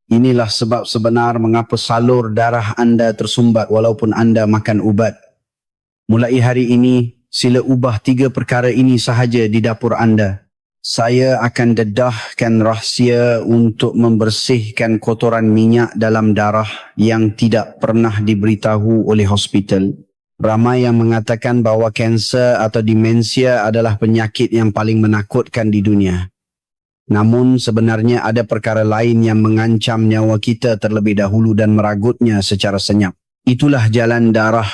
Inilah sebab sebenar mengapa salur darah anda tersumbat walaupun anda makan ubat. Mulai hari ini, sila ubah 3 perkara ini sahaja di dapur anda. Saya akan dedahkan rahsia untuk membersihkan kotoran minyak dalam darah yang tidak pernah diberitahu oleh hospital. Ramai yang mengatakan bahawa kanser atau demensia adalah penyakit yang paling menakutkan di dunia. Namun sebenarnya ada perkara lain yang mengancam nyawa kita terlebih dahulu dan meragutnya secara senyap. Itulah jalan darah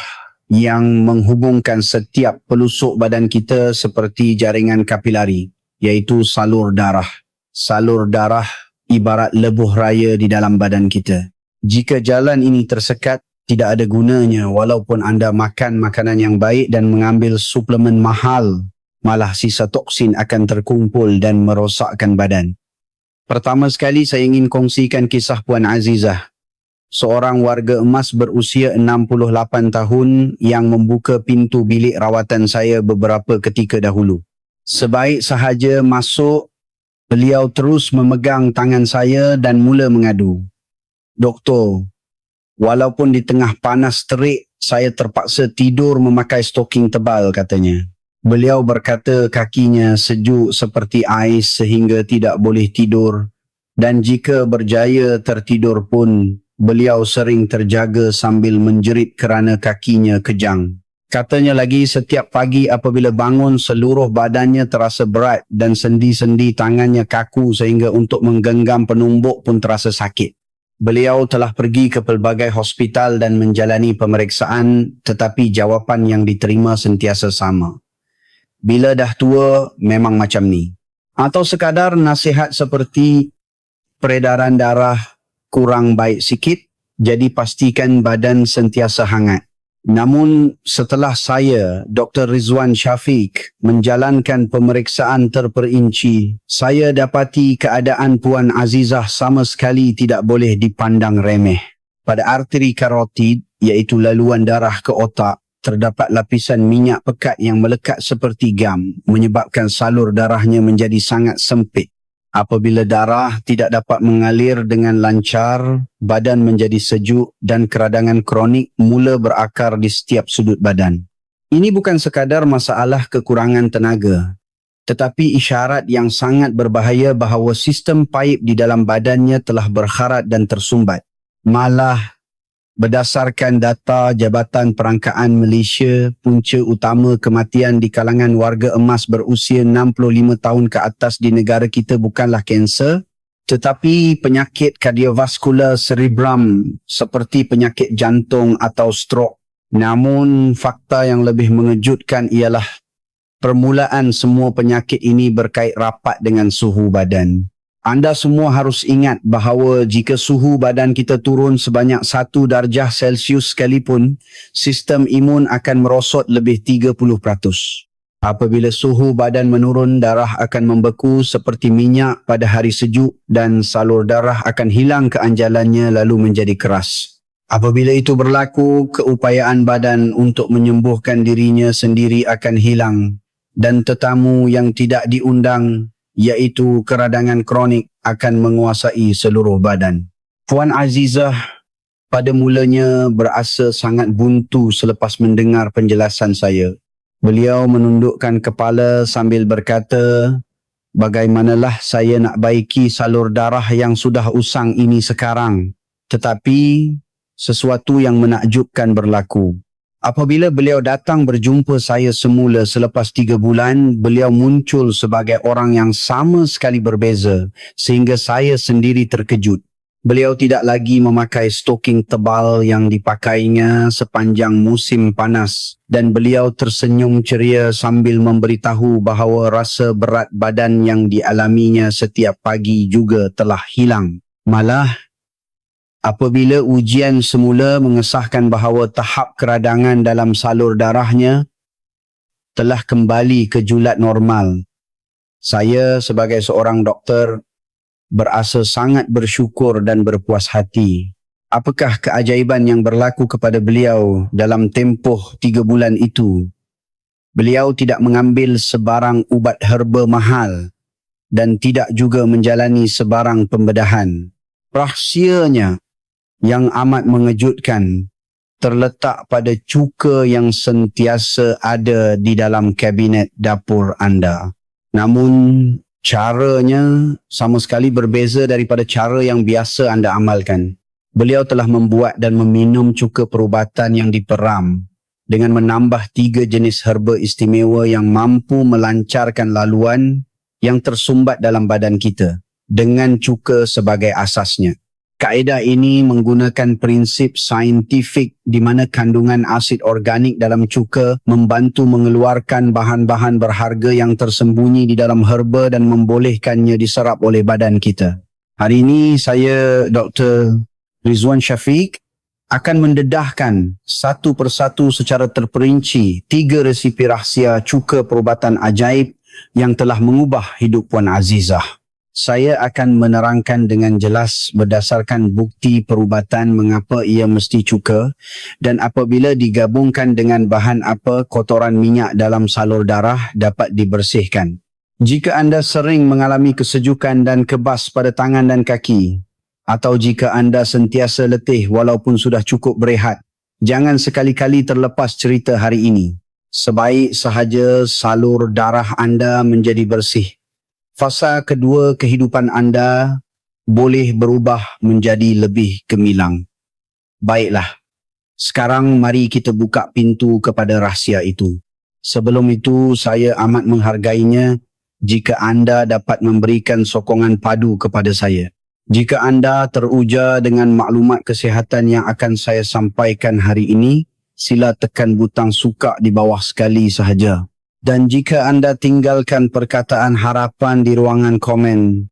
yang menghubungkan setiap pelusuk badan kita seperti jaringan kapilari, iaitu salur darah. Salur darah ibarat lebuh raya di dalam badan kita. Jika jalan ini tersekat, tidak ada gunanya walaupun anda makan makanan yang baik dan mengambil suplemen mahal, malah sisa toksin akan terkumpul dan merosakkan badan. Pertama sekali saya ingin kongsikan kisah Puan Azizah, seorang warga emas berusia 68 tahun yang membuka pintu bilik rawatan saya beberapa ketika dahulu. Sebaik sahaja masuk, beliau terus memegang tangan saya dan mula mengadu. "Doktor, walaupun di tengah panas terik, saya terpaksa tidur memakai stoking tebal," katanya. Beliau berkata kakinya sejuk seperti ais sehingga tidak boleh tidur, dan jika berjaya tertidur pun, beliau sering terjaga sambil menjerit kerana kakinya kejang. Katanya lagi setiap pagi apabila bangun seluruh badannya terasa berat dan sendi-sendi tangannya kaku sehingga untuk menggenggam penumbuk pun terasa sakit. Beliau telah pergi ke pelbagai hospital dan menjalani pemeriksaan, tetapi jawapan yang diterima sentiasa sama. Bila dah tua, memang macam ni. Atau sekadar nasihat seperti peredaran darah kurang baik sikit, jadi pastikan badan sentiasa hangat. Namun setelah saya, Dr. Rizwan Syafiq, menjalankan pemeriksaan terperinci, saya dapati keadaan Puan Azizah sama sekali tidak boleh dipandang remeh. Pada arteri karotid, iaitu laluan darah ke otak, terdapat lapisan minyak pekat yang melekat seperti gam, menyebabkan salur darahnya menjadi sangat sempit. Apabila darah tidak dapat mengalir dengan lancar, badan menjadi sejuk dan keradangan kronik mula berakar di setiap sudut badan. Ini bukan sekadar masalah kekurangan tenaga, tetapi isyarat yang sangat berbahaya bahawa sistem paip di dalam badannya telah berkharat dan tersumbat. Malah, berdasarkan data Jabatan Perangkaan Malaysia, punca utama kematian di kalangan warga emas berusia 65 tahun ke atas di negara kita bukanlah kanser, tetapi penyakit kardiovaskular cerebrum seperti penyakit jantung atau stroke. Namun, fakta yang lebih mengejutkan ialah permulaan semua penyakit ini berkait rapat dengan suhu badan. Anda semua harus ingat bahawa jika suhu badan kita turun sebanyak 1 darjah Celsius sekalipun, sistem imun akan merosot lebih 30%. Apabila suhu badan menurun, darah akan membeku seperti minyak pada hari sejuk dan salur darah akan hilang keanjalannya lalu menjadi keras. Apabila itu berlaku, keupayaan badan untuk menyembuhkan dirinya sendiri akan hilang dan tetamu yang tidak diundang, iaitu keradangan kronik, akan menguasai seluruh badan. Puan Azizah pada mulanya berasa sangat buntu selepas mendengar penjelasan saya. Beliau menundukkan kepala sambil berkata, "Bagaimanalah saya nak baiki salur darah yang sudah usang ini sekarang?" Tetapi sesuatu yang menakjubkan berlaku. Apabila beliau datang berjumpa saya semula selepas 3 bulan, beliau muncul sebagai orang yang sama sekali berbeza sehingga saya sendiri terkejut. Beliau tidak lagi memakai stoking tebal yang dipakainya sepanjang musim panas dan beliau tersenyum ceria sambil memberitahu bahawa rasa berat badan yang dialaminya setiap pagi juga telah hilang. Malah, apabila ujian semula mengesahkan bahawa tahap keradangan dalam salur darahnya telah kembali ke julat normal, saya sebagai seorang doktor berasa sangat bersyukur dan berpuas hati. Apakah keajaiban yang berlaku kepada beliau dalam tempoh 3 bulan itu? Beliau tidak mengambil sebarang ubat herba mahal dan tidak juga menjalani sebarang pembedahan. Rahsianya yang amat mengejutkan terletak pada cuka yang sentiasa ada di dalam kabinet dapur anda. Namun caranya sama sekali berbeza daripada cara yang biasa anda amalkan. Beliau telah membuat dan meminum cuka perubatan yang diperam dengan menambah 3 jenis herba istimewa yang mampu melancarkan laluan yang tersumbat dalam badan kita dengan cuka sebagai asasnya. Kaedah ini menggunakan prinsip saintifik di mana kandungan asid organik dalam cuka membantu mengeluarkan bahan-bahan berharga yang tersembunyi di dalam herba dan membolehkannya diserap oleh badan kita. Hari ini saya Dr. Rizwan Syafiq akan mendedahkan satu persatu secara terperinci 3 resipi rahsia cuka perubatan ajaib yang telah mengubah hidup Puan Azizah. Saya akan menerangkan dengan jelas berdasarkan bukti perubatan mengapa ia mesti cuka dan apabila digabungkan dengan bahan apa kotoran minyak dalam salur darah dapat dibersihkan. Jika anda sering mengalami kesejukan dan kebas pada tangan dan kaki atau jika anda sentiasa letih walaupun sudah cukup berehat, jangan sekali-kali terlepas cerita hari ini. Sebaik sahaja salur darah anda menjadi bersih, fasa kedua kehidupan anda boleh berubah menjadi lebih gemilang. Baiklah, sekarang mari kita buka pintu kepada rahsia itu. Sebelum itu, saya amat menghargainya jika anda dapat memberikan sokongan padu kepada saya. Jika anda teruja dengan maklumat kesihatan yang akan saya sampaikan hari ini, sila tekan butang suka di bawah sekali sahaja. Dan jika anda tinggalkan perkataan harapan di ruangan komen,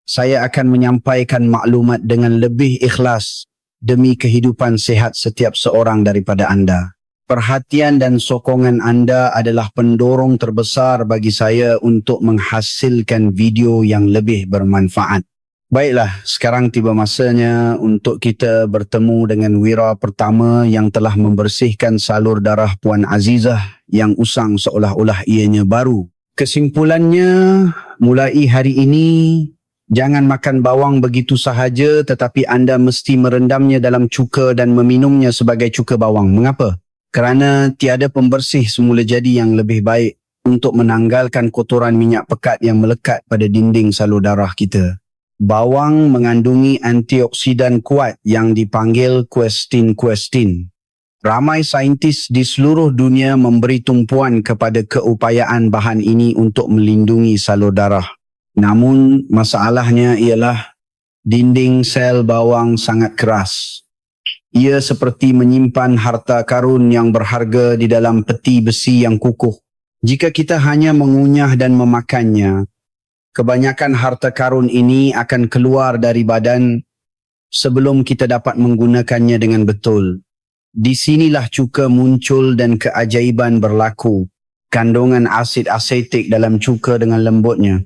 saya akan menyampaikan maklumat dengan lebih ikhlas demi kehidupan sehat setiap seorang daripada anda. Perhatian dan sokongan anda adalah pendorong terbesar bagi saya untuk menghasilkan video yang lebih bermanfaat. Baiklah, sekarang tiba masanya untuk kita bertemu dengan wira pertama yang telah membersihkan salur darah Puan Azizah yang usang seolah-olah ianya baru. Kesimpulannya, mulai hari ini, jangan makan bawang begitu sahaja tetapi anda mesti merendamnya dalam cuka dan meminumnya sebagai cuka bawang. Mengapa? Kerana tiada pembersih semula jadi yang lebih baik untuk menanggalkan kotoran minyak pekat yang melekat pada dinding salur darah kita. Bawang mengandungi antioksidan kuat yang dipanggil quercetin. Ramai saintis di seluruh dunia memberi tumpuan kepada keupayaan bahan ini untuk melindungi salur darah. Namun masalahnya ialah dinding sel bawang sangat keras. Ia seperti menyimpan harta karun yang berharga di dalam peti besi yang kukuh. Jika kita hanya mengunyah dan memakannya, kebanyakan harta karun ini akan keluar dari badan sebelum kita dapat menggunakannya dengan betul. Di sinilah cuka muncul dan keajaiban berlaku. Kandungan asid asetik dalam cuka dengan lembutnya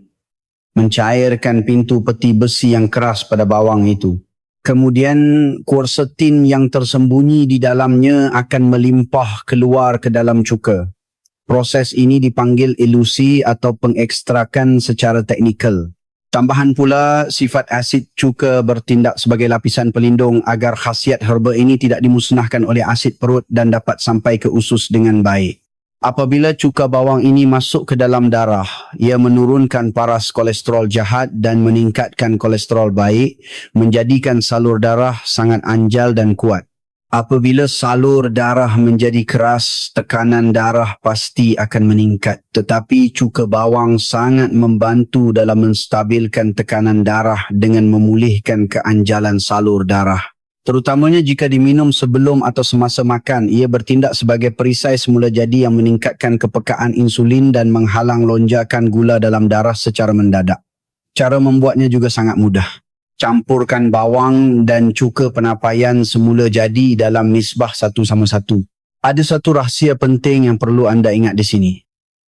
mencairkan pintu peti besi yang keras pada bawang itu. Kemudian quercetin yang tersembunyi di dalamnya akan melimpah keluar ke dalam cuka. Proses ini dipanggil ilusi atau pengekstrakan secara teknikal. Tambahan pula, sifat asid cuka bertindak sebagai lapisan pelindung agar khasiat herba ini tidak dimusnahkan oleh asid perut dan dapat sampai ke usus dengan baik. Apabila cuka bawang ini masuk ke dalam darah, ia menurunkan paras kolesterol jahat dan meningkatkan kolesterol baik, menjadikan salur darah sangat anjal dan kuat. Apabila salur darah menjadi keras, tekanan darah pasti akan meningkat. Tetapi cuka bawang sangat membantu dalam menstabilkan tekanan darah dengan memulihkan keanjalan salur darah. Terutamanya jika diminum sebelum atau semasa makan, ia bertindak sebagai perisai semula jadi yang meningkatkan kepekaan insulin dan menghalang lonjakan gula dalam darah secara mendadak. Cara membuatnya juga sangat mudah. Campurkan bawang dan cuka penapaian semula jadi dalam nisbah 1:1. Ada satu rahsia penting yang perlu anda ingat di sini.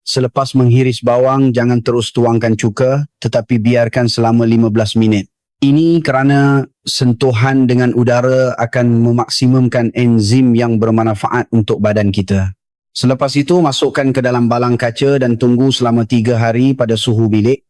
Selepas menghiris bawang, jangan terus tuangkan cuka, tetapi biarkan selama 15 minit. Ini kerana sentuhan dengan udara akan memaksimumkan enzim yang bermanfaat untuk badan kita. Selepas itu, masukkan ke dalam balang kaca dan tunggu selama 3 hari pada suhu bilik.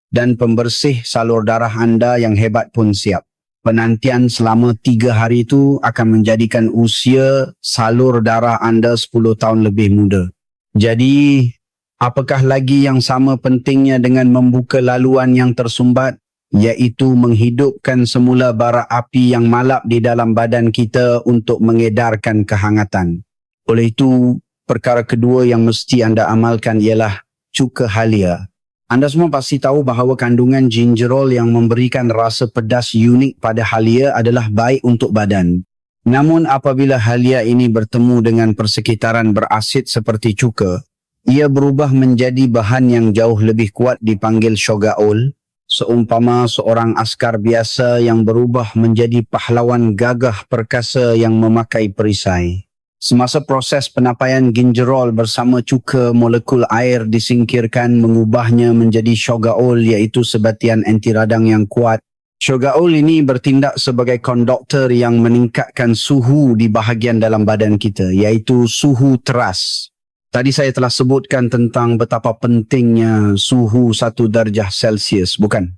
Dan pembersih salur darah anda yang hebat pun siap. Penantian selama 3 hari itu akan menjadikan usia salur darah anda 10 tahun lebih muda. Jadi, apakah lagi yang sama pentingnya dengan membuka laluan yang tersumbat, iaitu menghidupkan semula bara api yang malap di dalam badan kita untuk mengedarkan kehangatan. Oleh itu, perkara kedua yang mesti anda amalkan ialah cuka halia. Anda semua pasti tahu bahawa kandungan gingerol yang memberikan rasa pedas unik pada halia adalah baik untuk badan. Namun apabila halia ini bertemu dengan persekitaran berasid seperti cuka, ia berubah menjadi bahan yang jauh lebih kuat dipanggil shogaol, seumpama seorang askar biasa yang berubah menjadi pahlawan gagah perkasa yang memakai perisai. Semasa proses penapaian gingerol bersama cuka, molekul air disingkirkan mengubahnya menjadi shogaol, iaitu sebatian anti radang yang kuat. Shogaol ini bertindak sebagai konduktor yang meningkatkan suhu di bahagian dalam badan kita, iaitu suhu teras. Tadi saya telah sebutkan tentang betapa pentingnya suhu 1 darjah Celsius, bukan?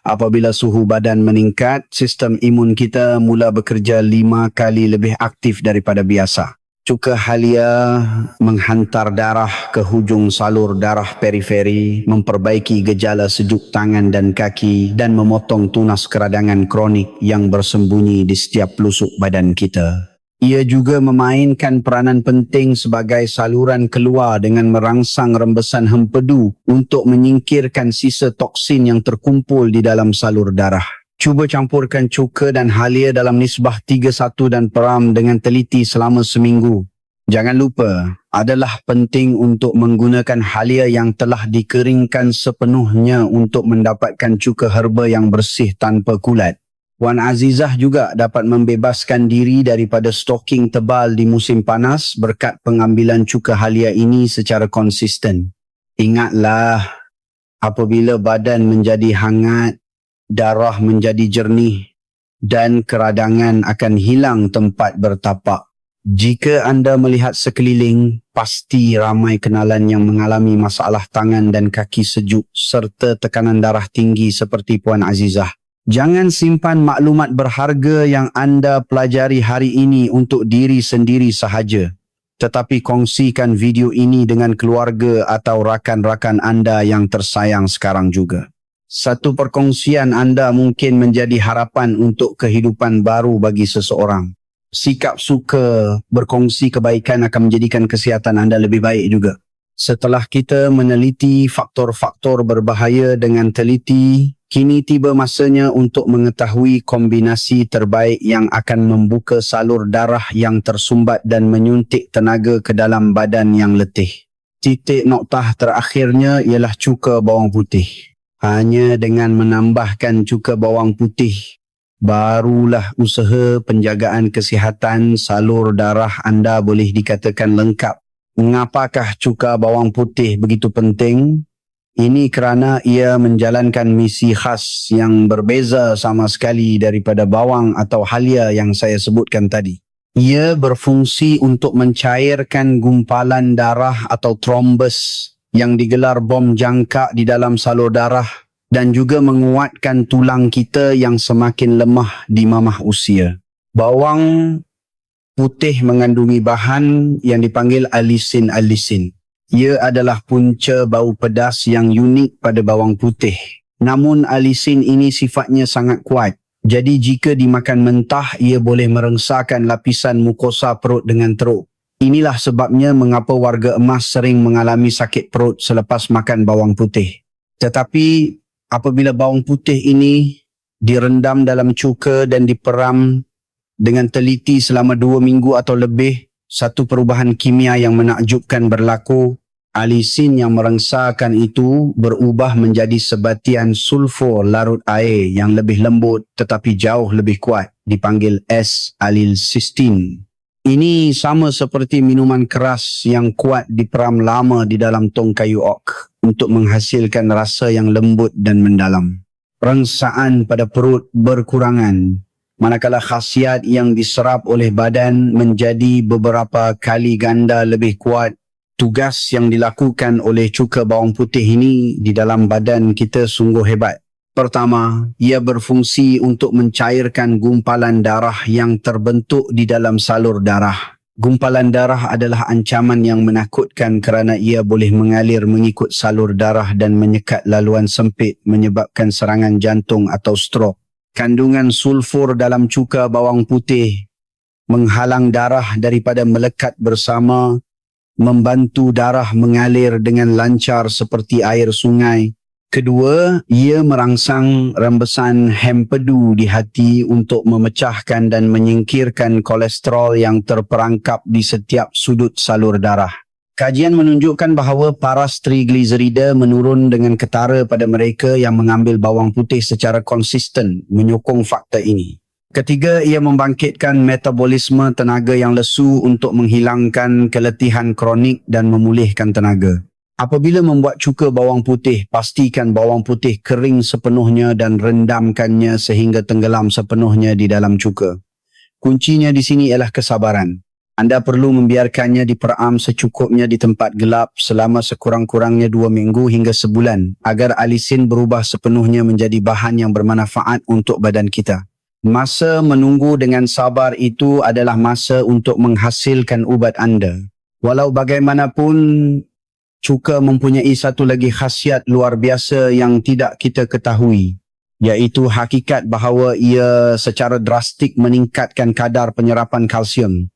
Apabila suhu badan meningkat, sistem imun kita mula bekerja 5 kali lebih aktif daripada biasa. Cuka halia menghantar darah ke hujung salur darah periferi, memperbaiki gejala sejuk tangan dan kaki dan memotong tunas keradangan kronik yang bersembunyi di setiap pelusuk badan kita. Ia juga memainkan peranan penting sebagai saluran keluar dengan merangsang rembesan hempedu untuk menyingkirkan sisa toksin yang terkumpul di dalam salur darah. Cuba campurkan cuka dan halia dalam nisbah 3:1 dan peram dengan teliti selama seminggu. Jangan lupa, adalah penting untuk menggunakan halia yang telah dikeringkan sepenuhnya untuk mendapatkan cuka herba yang bersih tanpa kulat. Wan Azizah juga dapat membebaskan diri daripada stoking tebal di musim panas berkat pengambilan cuka halia ini secara konsisten. Ingatlah, apabila badan menjadi hangat, darah menjadi jernih dan keradangan akan hilang tempat bertapak. Jika anda melihat sekeliling, pasti ramai kenalan yang mengalami masalah tangan dan kaki sejuk serta tekanan darah tinggi seperti Puan Azizah. Jangan simpan maklumat berharga yang anda pelajari hari ini untuk diri sendiri sahaja, tetapi kongsikan video ini dengan keluarga atau rakan-rakan anda yang tersayang sekarang juga. Satu perkongsian anda mungkin menjadi harapan untuk kehidupan baru bagi seseorang. Sikap suka berkongsi kebaikan akan menjadikan kesihatan anda lebih baik juga. Setelah kita meneliti faktor-faktor berbahaya dengan teliti, kini tiba masanya untuk mengetahui kombinasi terbaik yang akan membuka salur darah yang tersumbat dan menyuntik tenaga ke dalam badan yang letih. Titik noktah terakhirnya ialah cuka bawang putih. Hanya dengan menambahkan cuka bawang putih, barulah usaha penjagaan kesihatan salur darah anda boleh dikatakan lengkap. Mengapakah cuka bawang putih begitu penting? Ini kerana ia menjalankan misi khas yang berbeza sama sekali daripada bawang atau halia yang saya sebutkan tadi. Ia berfungsi untuk mencairkan gumpalan darah atau trombus yang digelar bom jangkak di dalam salur darah dan juga menguatkan tulang kita yang semakin lemah di mamah usia. Bawang putih mengandungi bahan yang dipanggil alisin. Ia adalah punca bau pedas yang unik pada bawang putih. Namun alisin ini sifatnya sangat kuat. Jadi jika dimakan mentah, ia boleh merengsakan lapisan mukosa perut dengan teruk. Inilah sebabnya mengapa warga emas sering mengalami sakit perut selepas makan bawang putih. Tetapi apabila bawang putih ini direndam dalam cuka dan diperam dengan teliti selama 2 minggu atau lebih, satu perubahan kimia yang menakjubkan berlaku. Alisin yang merengsakan itu berubah menjadi sebatian sulfur larut air yang lebih lembut tetapi jauh lebih kuat, dipanggil S-alilcysteine. Ini sama seperti minuman keras yang kuat diperam lama di dalam tong kayu ok untuk menghasilkan rasa yang lembut dan mendalam. Rengsaan pada perut berkurangan, manakala khasiat yang diserap oleh badan menjadi beberapa kali ganda lebih kuat. Tugas yang dilakukan oleh cuka bawang putih ini di dalam badan kita sungguh hebat. Pertama, ia berfungsi untuk mencairkan gumpalan darah yang terbentuk di dalam salur darah. Gumpalan darah adalah ancaman yang menakutkan kerana ia boleh mengalir mengikut salur darah dan menyekat laluan sempit menyebabkan serangan jantung atau strok. Kandungan sulfur dalam cuka bawang putih menghalang darah daripada melekat bersama, membantu darah mengalir dengan lancar seperti air sungai. Kedua, ia merangsang rembesan hempedu di hati untuk memecahkan dan menyingkirkan kolesterol yang terperangkap di setiap sudut salur darah. Kajian menunjukkan bahawa paras trigliserida menurun dengan ketara pada mereka yang mengambil bawang putih secara konsisten, menyokong fakta ini. Ketiga, ia membangkitkan metabolisme tenaga yang lesu untuk menghilangkan keletihan kronik dan memulihkan tenaga. Apabila membuat cuka bawang putih, pastikan bawang putih kering sepenuhnya dan rendamkannya sehingga tenggelam sepenuhnya di dalam cuka. Kuncinya di sini ialah kesabaran. Anda perlu membiarkannya diperam secukupnya di tempat gelap selama sekurang-kurangnya 2 minggu hingga sebulan agar alisin berubah sepenuhnya menjadi bahan yang bermanfaat untuk badan kita. Masa menunggu dengan sabar itu adalah masa untuk menghasilkan ubat anda. Walau bagaimanapun, cuka mempunyai satu lagi khasiat luar biasa yang tidak kita ketahui, iaitu hakikat bahawa ia secara drastik meningkatkan kadar penyerapan kalsium.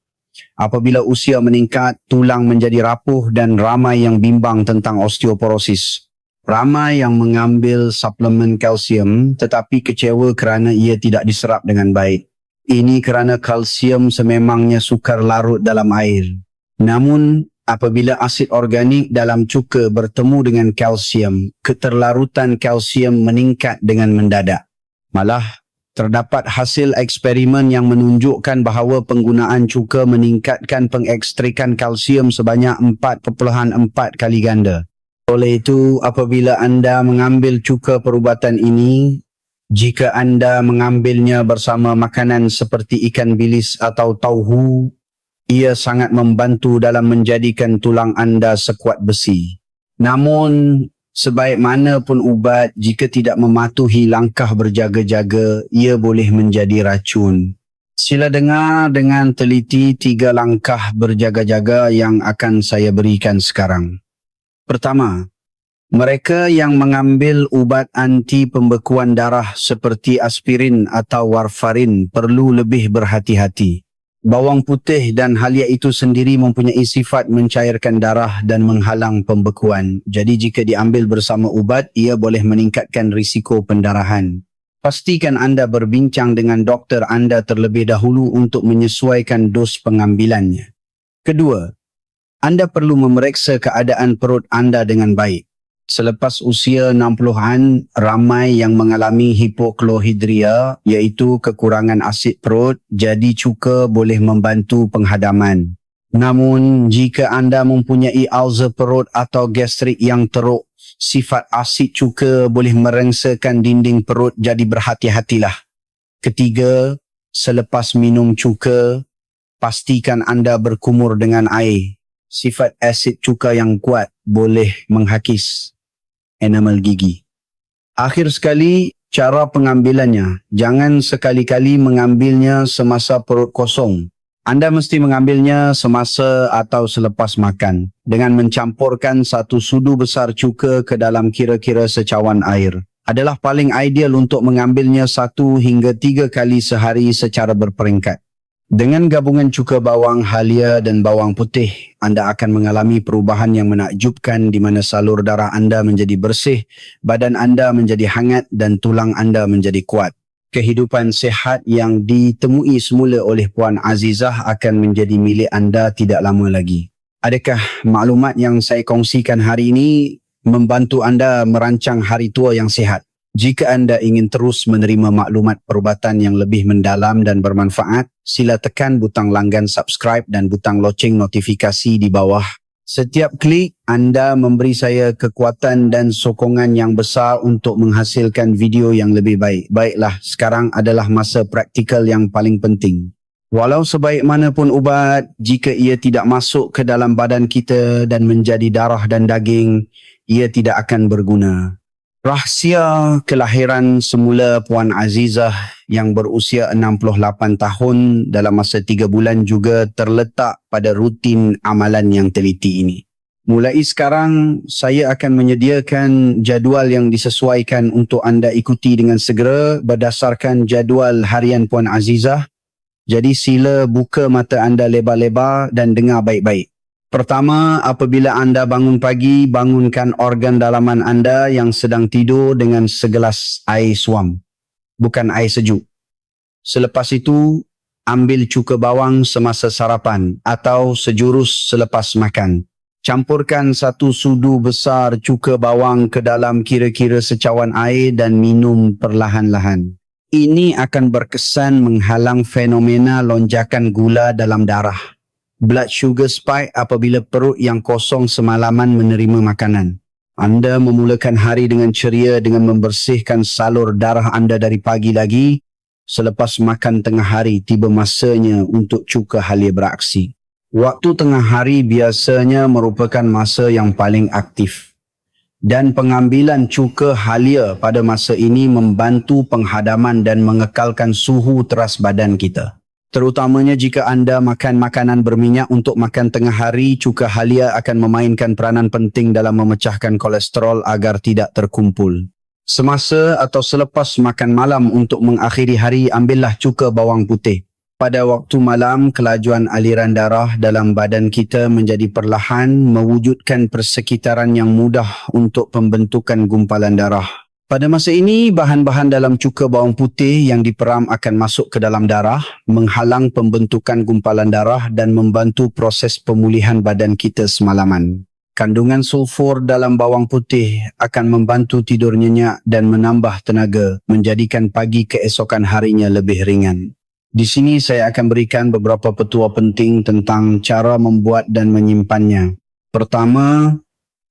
Apabila usia meningkat, tulang menjadi rapuh dan ramai yang bimbang tentang osteoporosis. Ramai yang mengambil suplemen kalsium tetapi kecewa kerana ia tidak diserap dengan baik. Ini kerana kalsium sememangnya sukar larut dalam air. Namun, apabila asid organik dalam cuka bertemu dengan kalsium, keterlarutan kalsium meningkat dengan mendadak. Malah, terdapat hasil eksperimen yang menunjukkan bahawa penggunaan cuka meningkatkan pengekstrikan kalsium sebanyak 4.4 kali ganda. Oleh itu, apabila anda mengambil cuka perubatan ini, jika anda mengambilnya bersama makanan seperti ikan bilis atau tauhu, ia sangat membantu dalam menjadikan tulang anda sekuat besi. Namun, sebaik mana pun ubat, jika tidak mematuhi langkah berjaga-jaga, ia boleh menjadi racun. Sila dengar dengan teliti 3 langkah berjaga-jaga yang akan saya berikan sekarang. Pertama, mereka yang mengambil ubat anti pembekuan darah seperti aspirin atau warfarin perlu lebih berhati-hati. Bawang putih dan halia itu sendiri mempunyai sifat mencairkan darah dan menghalang pembekuan. Jadi jika diambil bersama ubat, ia boleh meningkatkan risiko pendarahan. Pastikan anda berbincang dengan doktor anda terlebih dahulu untuk menyesuaikan dos pengambilannya. Kedua, anda perlu memeriksa keadaan perut anda dengan baik. Selepas usia 60-an, ramai yang mengalami hipoklohidria, iaitu kekurangan asid perut, jadi cuka boleh membantu penghadaman. Namun, jika anda mempunyai ulcer perut atau gastrik yang teruk, sifat asid cuka boleh merengsakan dinding perut, jadi berhati-hatilah. Ketiga, selepas minum cuka, pastikan anda berkumur dengan air. Sifat asid cuka yang kuat boleh menghakis enamel gigi. Akhir sekali, cara pengambilannya. Jangan sekali-kali mengambilnya semasa perut kosong. Anda mesti mengambilnya semasa atau selepas makan dengan mencampurkan 1 sudu besar cuka ke dalam kira-kira secawan air. Adalah paling ideal untuk mengambilnya 1 hingga 3 kali sehari secara berperingkat. Dengan gabungan cuka bawang, halia dan bawang putih, anda akan mengalami perubahan yang menakjubkan di mana salur darah anda menjadi bersih, badan anda menjadi hangat dan tulang anda menjadi kuat. Kehidupan sihat yang ditemui semula oleh Puan Azizah akan menjadi milik anda tidak lama lagi. Adakah maklumat yang saya kongsikan hari ini membantu anda merancang hari tua yang sihat? Jika anda ingin terus menerima maklumat perubatan yang lebih mendalam dan bermanfaat, sila tekan butang langgan subscribe dan butang loceng notifikasi di bawah. Setiap klik, anda memberi saya kekuatan dan sokongan yang besar untuk menghasilkan video yang lebih baik. Baiklah, sekarang adalah masa praktikal yang paling penting. Walau sebaik mana pun ubat, jika ia tidak masuk ke dalam badan kita dan menjadi darah dan daging, ia tidak akan berguna. Rahsia kelahiran semula Puan Azizah yang berusia 68 tahun dalam masa 3 bulan juga terletak pada rutin amalan yang teliti ini. Mulai sekarang, saya akan menyediakan jadual yang disesuaikan untuk anda ikuti dengan segera berdasarkan jadual harian Puan Azizah. Jadi sila buka mata anda lebar-lebar dan dengar baik-baik. Pertama, apabila anda bangun pagi, bangunkan organ dalaman anda yang sedang tidur dengan segelas air suam, bukan air sejuk. Selepas itu, ambil cuka bawang semasa sarapan atau sejurus selepas makan. Campurkan 1 sudu besar cuka bawang ke dalam kira-kira secawan air dan minum perlahan-lahan. Ini akan berkesan menghalang fenomena lonjakan gula dalam darah. Blood sugar spike apabila perut yang kosong semalaman menerima makanan. Anda memulakan hari dengan ceria dengan membersihkan salur darah anda dari pagi lagi. Selepas makan tengah hari, tiba masanya untuk cuka halia beraksi. Waktu tengah hari biasanya merupakan masa yang paling aktif. Dan pengambilan cuka halia pada masa ini membantu penghadaman dan mengekalkan suhu teras badan kita. Terutamanya jika anda makan makanan berminyak untuk makan tengah hari, cuka halia akan memainkan peranan penting dalam memecahkan kolesterol agar tidak terkumpul. Semasa atau selepas makan malam untuk mengakhiri hari, ambillah cuka bawang putih. Pada waktu malam, kelajuan aliran darah dalam badan kita menjadi perlahan, mewujudkan persekitaran yang mudah untuk pembentukan gumpalan darah. Pada masa ini, bahan-bahan dalam cuka bawang putih yang diperam akan masuk ke dalam darah, menghalang pembentukan gumpalan darah dan membantu proses pemulihan badan kita semalaman. Kandungan sulfur dalam bawang putih akan membantu tidur nyenyak dan menambah tenaga, menjadikan pagi keesokan harinya lebih ringan. Di sini saya akan berikan beberapa petua penting tentang cara membuat dan menyimpannya. Pertama,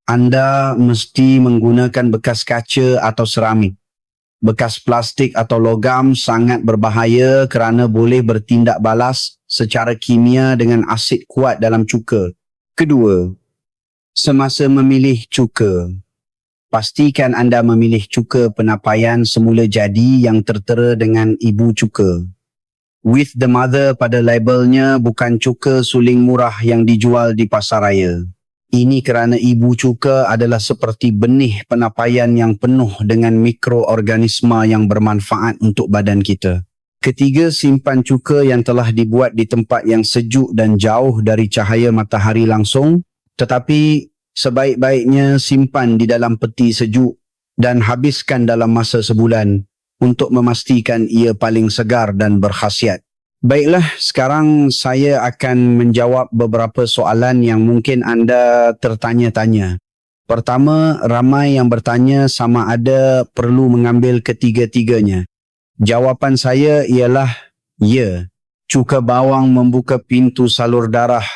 anda mesti menggunakan bekas kaca atau seramik. Bekas plastik atau logam sangat berbahaya kerana boleh bertindak balas secara kimia dengan asid kuat dalam cuka. Kedua, semasa memilih cuka, pastikan anda memilih cuka penapaian semula jadi yang tertera dengan ibu cuka. With the mother pada labelnya, bukan cuka suling murah yang dijual di pasaraya. Ini kerana ibu cuka adalah seperti benih penapaian yang penuh dengan mikroorganisma yang bermanfaat untuk badan kita. Ketiga, simpan cuka yang telah dibuat di tempat yang sejuk dan jauh dari cahaya matahari langsung, tetapi sebaik-baiknya simpan di dalam peti sejuk dan habiskan dalam masa sebulan untuk memastikan ia paling segar dan berkhasiat. Baiklah, sekarang saya akan menjawab beberapa soalan yang mungkin anda tertanya-tanya. Pertama, ramai yang bertanya sama ada perlu mengambil ketiga-tiganya. Jawapan saya ialah ya. Cuka bawang membuka pintu salur darah,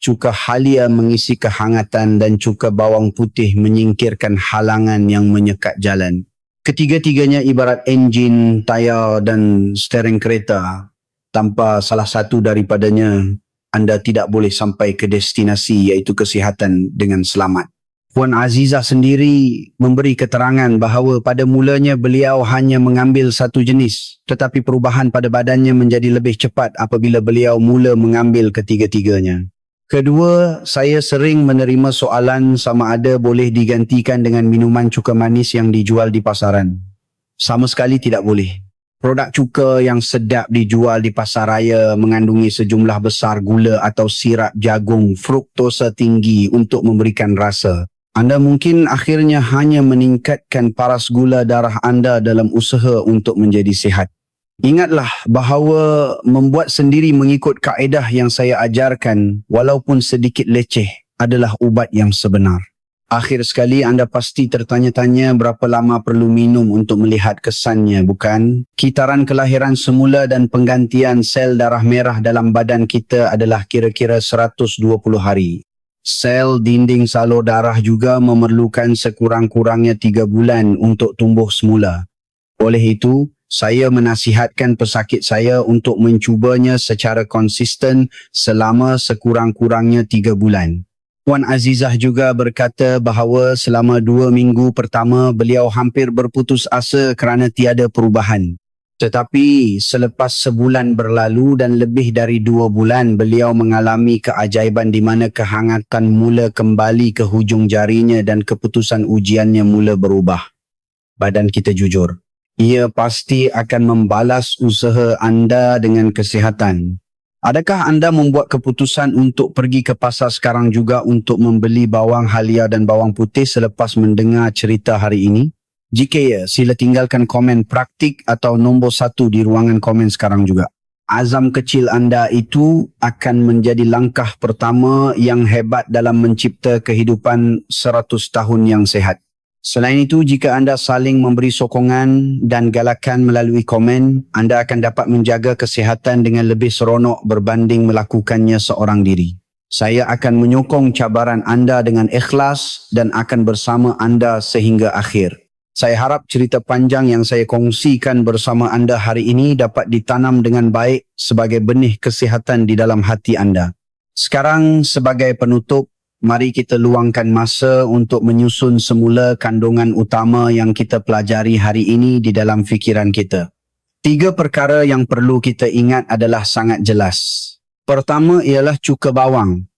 cuka halia mengisi kehangatan dan cuka bawang putih menyingkirkan halangan yang menyekat jalan. Ketiga-tiganya ibarat enjin, tayar dan steering kereta. Tanpa salah satu daripadanya, anda tidak boleh sampai ke destinasi iaitu kesihatan dengan selamat. Puan Azizah sendiri memberi keterangan bahawa pada mulanya beliau hanya mengambil satu jenis, tetapi perubahan pada badannya menjadi lebih cepat apabila beliau mula mengambil ketiga-tiganya. Kedua, saya sering menerima soalan sama ada boleh digantikan dengan minuman cuka manis yang dijual di pasaran. Sama sekali tidak boleh. Produk cuka yang sedap dijual di pasaraya mengandungi sejumlah besar gula atau sirap jagung fruktosa tinggi untuk memberikan rasa. Anda mungkin akhirnya hanya meningkatkan paras gula darah anda dalam usaha untuk menjadi sihat. Ingatlah bahawa membuat sendiri mengikut kaedah yang saya ajarkan walaupun sedikit leceh adalah ubat yang sebenar. Akhir sekali anda pasti tertanya-tanya berapa lama perlu minum untuk melihat kesannya, bukan? Kitaran kelahiran semula dan penggantian sel darah merah dalam badan kita adalah kira-kira 120 hari. Sel dinding salur darah juga memerlukan sekurang-kurangnya 3 bulan untuk tumbuh semula. Oleh itu, saya menasihatkan pesakit saya untuk mencubanya secara konsisten selama sekurang-kurangnya 3 bulan. Puan Azizah juga berkata bahawa selama 2 minggu pertama beliau hampir berputus asa kerana tiada perubahan. Tetapi selepas sebulan berlalu dan lebih dari 2 bulan beliau mengalami keajaiban di mana kehangatan mula kembali ke hujung jarinya dan keputusan ujiannya mula berubah. Badan kita jujur. Ia pasti akan membalas usaha anda dengan kesihatan. Adakah anda membuat keputusan untuk pergi ke pasar sekarang juga untuk membeli bawang halia dan bawang putih selepas mendengar cerita hari ini? Jika ya, sila tinggalkan komen praktik atau nombor 1 di ruangan komen sekarang juga. Azam kecil anda itu akan menjadi langkah pertama yang hebat dalam mencipta kehidupan 100 tahun yang sehat. Selain itu, jika anda saling memberi sokongan dan galakan melalui komen, anda akan dapat menjaga kesihatan dengan lebih seronok berbanding melakukannya seorang diri. Saya akan menyokong cabaran anda dengan ikhlas dan akan bersama anda sehingga akhir. Saya harap cerita panjang yang saya kongsikan bersama anda hari ini dapat ditanam dengan baik sebagai benih kesihatan di dalam hati anda. Sekarang sebagai penutup, mari kita luangkan masa untuk menyusun semula kandungan utama yang kita pelajari hari ini di dalam fikiran kita. 3 perkara yang perlu kita ingat adalah sangat jelas. Pertama ialah cuka bawang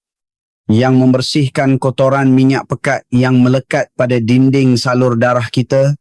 yang membersihkan kotoran minyak pekat yang melekat pada dinding salur darah kita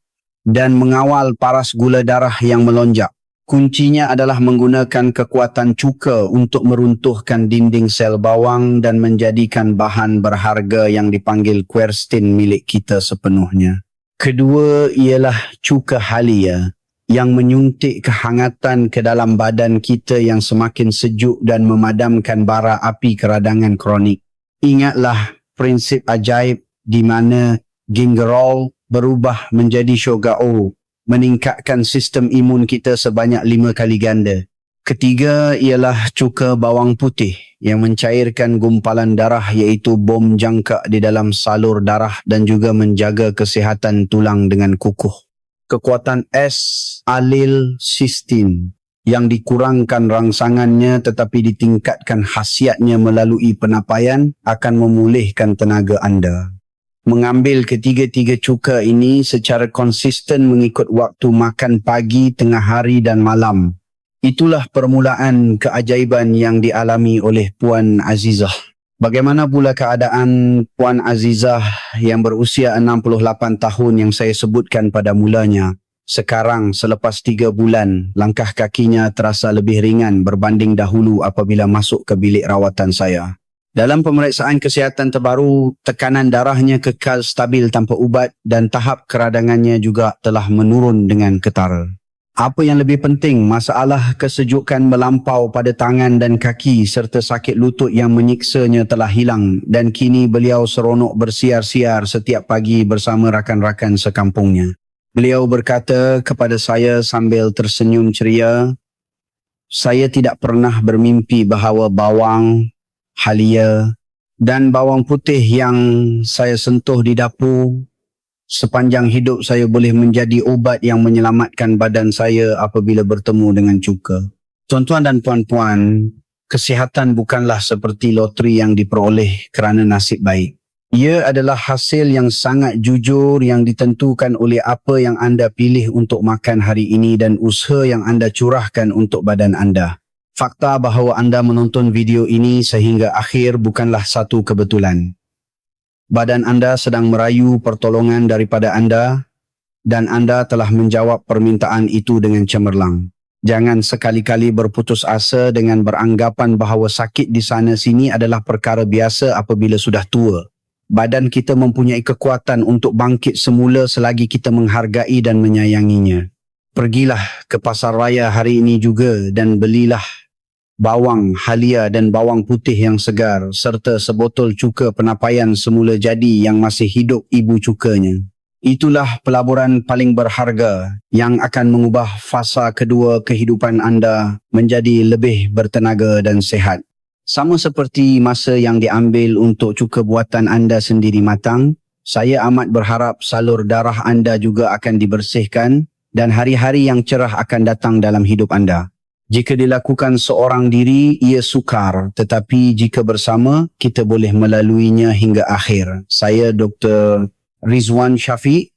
dan mengawal paras gula darah yang melonjak. Kuncinya adalah menggunakan kekuatan cuka untuk meruntuhkan dinding sel bawang dan menjadikan bahan berharga yang dipanggil quercetin milik kita sepenuhnya. Kedua ialah cuka halia yang menyuntik kehangatan ke dalam badan kita yang semakin sejuk dan memadamkan bara api keradangan kronik. Ingatlah prinsip ajaib di mana gingerol berubah menjadi Shogao, meningkatkan sistem imun kita sebanyak 5 kali ganda. Ketiga ialah cuka bawang putih yang mencairkan gumpalan darah iaitu bom jangka di dalam salur darah dan juga menjaga kesihatan tulang dengan kukuh. Kekuatan S-alil cysteine yang dikurangkan rangsangannya tetapi ditingkatkan khasiatnya melalui penapaian akan memulihkan tenaga anda. Mengambil ketiga-tiga cuka ini secara konsisten mengikut waktu makan pagi, tengah hari dan malam. Itulah permulaan keajaiban yang dialami oleh Puan Azizah. Bagaimana pula keadaan Puan Azizah yang berusia 68 tahun yang saya sebutkan pada mulanya? Sekarang selepas 3 bulan, langkah kakinya terasa lebih ringan berbanding dahulu apabila masuk ke bilik rawatan saya. Dalam pemeriksaan kesihatan terbaru, tekanan darahnya kekal stabil tanpa ubat dan tahap keradangannya juga telah menurun dengan ketara. Apa yang lebih penting, masalah kesejukan melampau pada tangan dan kaki serta sakit lutut yang menyiksanya telah hilang dan kini beliau seronok bersiar-siar setiap pagi bersama rakan-rakan sekampungnya. Beliau berkata kepada saya sambil tersenyum ceria, "Saya tidak pernah bermimpi bahawa bawang, halia dan bawang putih yang saya sentuh di dapur sepanjang hidup saya boleh menjadi obat yang menyelamatkan badan saya apabila bertemu dengan cuka." Tuan-tuan dan puan-puan, kesihatan bukanlah seperti loteri yang diperoleh kerana nasib baik. Ia adalah hasil yang sangat jujur yang ditentukan oleh apa yang anda pilih untuk makan hari ini dan usaha yang anda curahkan untuk badan anda. Fakta bahawa anda menonton video ini sehingga akhir bukanlah satu kebetulan. Badan anda sedang merayu pertolongan daripada anda dan anda telah menjawab permintaan itu dengan cemerlang. Jangan sekali-kali berputus asa dengan beranggapan bahawa sakit di sana sini adalah perkara biasa apabila sudah tua. Badan kita mempunyai kekuatan untuk bangkit semula selagi kita menghargai dan menyayanginya. Pergilah ke pasar raya hari ini juga dan belilah bawang halia dan bawang putih yang segar serta sebotol cuka penapaian semula jadi yang masih hidup ibu cukanya. Itulah pelaburan paling berharga yang akan mengubah fasa kedua kehidupan anda menjadi lebih bertenaga dan sehat. Sama seperti masa yang diambil untuk cuka buatan anda sendiri matang, saya amat berharap salur darah anda juga akan dibersihkan dan hari-hari yang cerah akan datang dalam hidup anda. Jika dilakukan seorang diri, ia sukar. Tetapi jika bersama, kita boleh melaluinya hingga akhir. Saya Dr. Rizwan Syafiq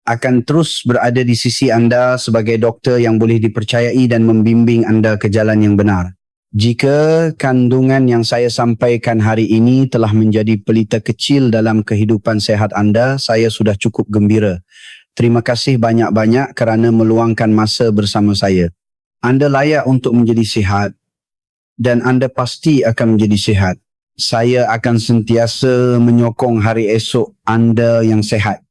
akan terus berada di sisi anda sebagai doktor yang boleh dipercayai dan membimbing anda ke jalan yang benar. Jika kandungan yang saya sampaikan hari ini telah menjadi pelita kecil dalam kehidupan sehat anda, saya sudah cukup gembira. Terima kasih banyak-banyak kerana meluangkan masa bersama saya. Anda layak untuk menjadi sihat dan anda pasti akan menjadi sihat. Saya akan sentiasa menyokong hari esok anda yang sihat.